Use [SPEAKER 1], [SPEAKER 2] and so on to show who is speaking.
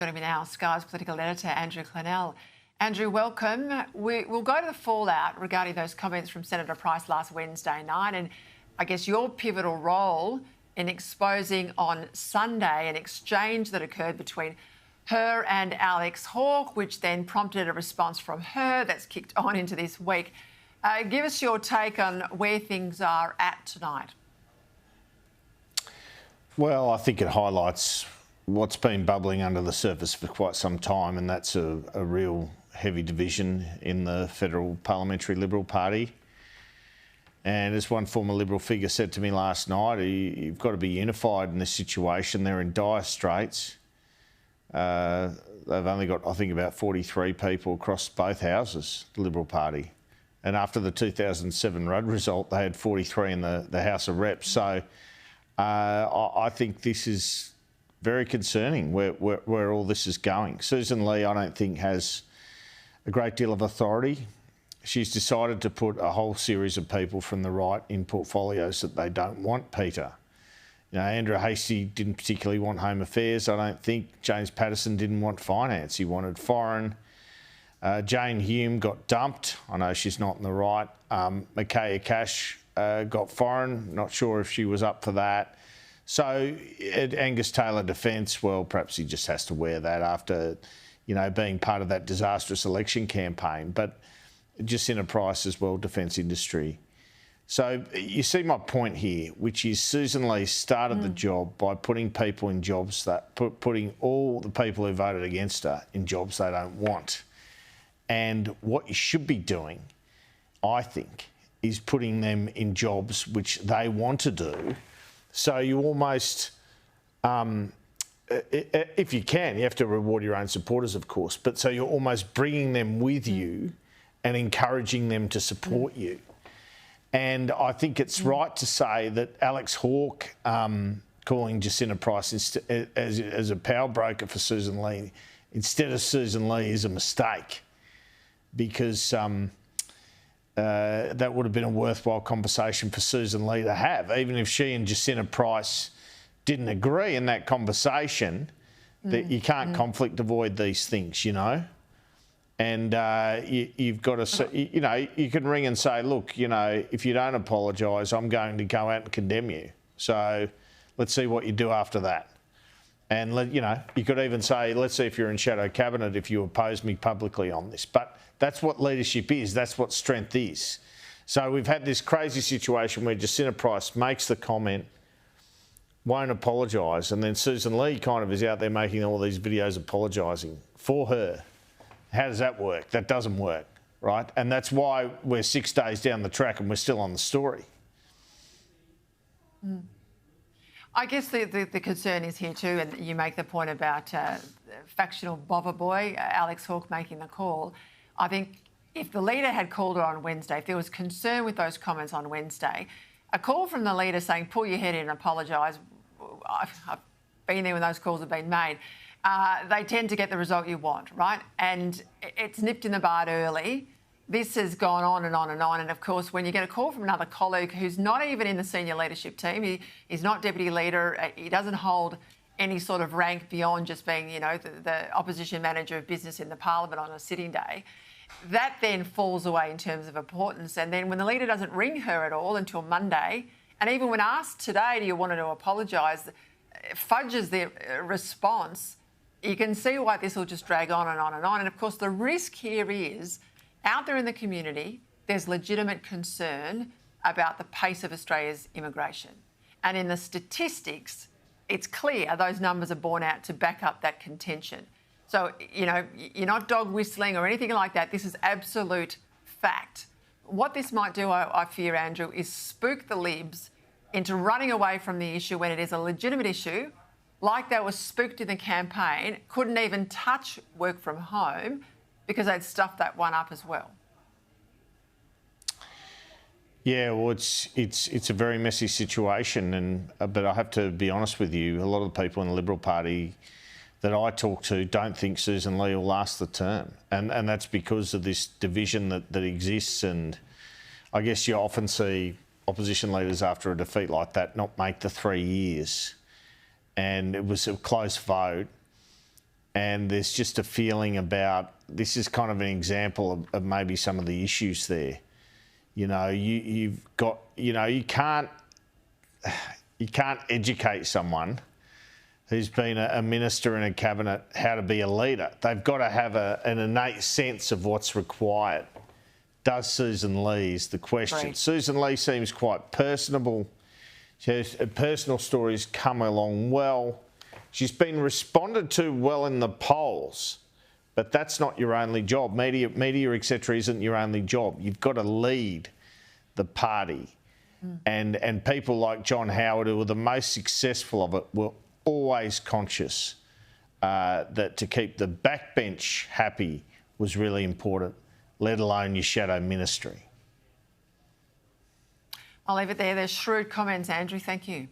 [SPEAKER 1] Joining me now, Sky's Political Editor Andrew Clennell. Andrew, welcome. We'll go to the fallout regarding those comments from Senator Price last Wednesday night, and I guess your pivotal role in exposing on Sunday an exchange that occurred between her and Alex Hawke, which then prompted a response from her that's kicked on into this week. Give us your take on where things are at tonight.
[SPEAKER 2] Well, I think it highlights what's been bubbling under the surface for quite some time, and that's a real heavy division in the federal parliamentary Liberal Party. And as one former Liberal figure said to me last night, you've got to be unified in this situation. They're in dire straits. They've only got, I think, about 43 people across both houses, the Liberal Party. And after the 2007 Rudd result, they had 43 in the House of Reps. So I think this is very concerning where all this is going. Sussan Ley, I don't think, has a great deal of authority. She's decided to put a whole series of people from the right in portfolios that they don't want, Peta. You know, Andrew Hastie didn't particularly want Home Affairs, I don't think. James Patterson didn't want Finance. He wanted Foreign. Jane Hume got dumped. I know she's not in the right. Micaiah Cash got Foreign. Not sure if she was up for that. So Angus Taylor Defence, well, perhaps he just has to wear that after, you know, being part of that disastrous election campaign. But Jacinta Price as well, Defence Industry. So you see my point here, which is Sussan Ley started the job by putting people in jobs putting all the people who voted against her in jobs they don't want. And what you should be doing, I think, is putting them in jobs which they want to do. So you almost, if you can, you have to reward your own supporters, of course, but so you're almost bringing them with you and encouraging them to support you. And I think it's right to say that Alex Hawke calling Jacinta Price as a power broker for Sussan Ley instead of Sussan Ley is a mistake, because that would have been a worthwhile conversation for Sussan Ley to have, even if she and Jacinta Price didn't agree in that conversation. That you can't conflict avoid these things, you know. And you've got to, you know, you can ring and say, look, you know, if you don't apologise, I'm going to go out and condemn you. So let's see what you do after that. And, you know, you could even say, let's see if you're in shadow cabinet if you oppose me publicly on this. But that's what leadership is. That's what strength is. So we've had this crazy situation where Jacinta Price makes the comment, won't apologise, and then Sussan Ley kind of is out there making all these videos apologising for her. How does that work? That doesn't work, right? And that's why we're 6 days down the track and we're still on the story.
[SPEAKER 1] I guess the concern is here too, and you make the point about factional bother boy, Alex Hawke making the call. I think if the leader had called her on Wednesday, if there was concern with those comments on Wednesday, a call from the leader saying, pull your head in and apologise, I've been there when those calls have been made, they tend to get the result you want, right? And it's nipped in the bud early. This has gone on and on and on. And, of course, when you get a call from another colleague who's not even in the senior leadership team, he's not deputy leader, he doesn't hold any sort of rank beyond just being, you know, the opposition manager of business in the parliament on a sitting day, that then falls away in terms of importance. And then when the leader doesn't ring her at all until Monday, and even when asked today, do you want her to apologise, fudges the response, you can see why this will just drag on and on and on. And, of course, the risk here is out there in the community, there's legitimate concern about the pace of Australia's immigration. And in the statistics, it's clear those numbers are borne out to back up that contention. So, you know, you're not dog whistling or anything like that. This is absolute fact. What this might do, I fear, Andrew, is spook the Libs into running away from the issue when it is a legitimate issue, like they were spooked in the campaign, couldn't even touch work from home because they'd stuffed that one up as well.
[SPEAKER 2] Yeah, well, it's a very messy situation, but I have to be honest with you, a lot of the people in the Liberal Party that I talk to don't think Sussan Ley will last the term. And that's because of this division that exists. And I guess you often see opposition leaders after a defeat like that not make the 3 years. And it was a close vote. And there's just a feeling about, this is kind of an example of maybe some of the issues there. You know, you've got, you know, you can't educate someone who's been a minister in a cabinet how to be a leader. They've got to have an innate sense of what's required. Does Sussan Ley is the question.
[SPEAKER 1] Right.
[SPEAKER 2] Sussan Ley seems quite personable. Her personal stories come along well. She's been responded to well in the polls, but that's not your only job. Media, etc., isn't your only job. You've got to lead the party. And people like John Howard, who were the most successful of it, were always conscious that to keep the backbench happy was really important, let alone your shadow ministry.
[SPEAKER 1] I'll leave it there. There's shrewd comments, Andrew. Thank you.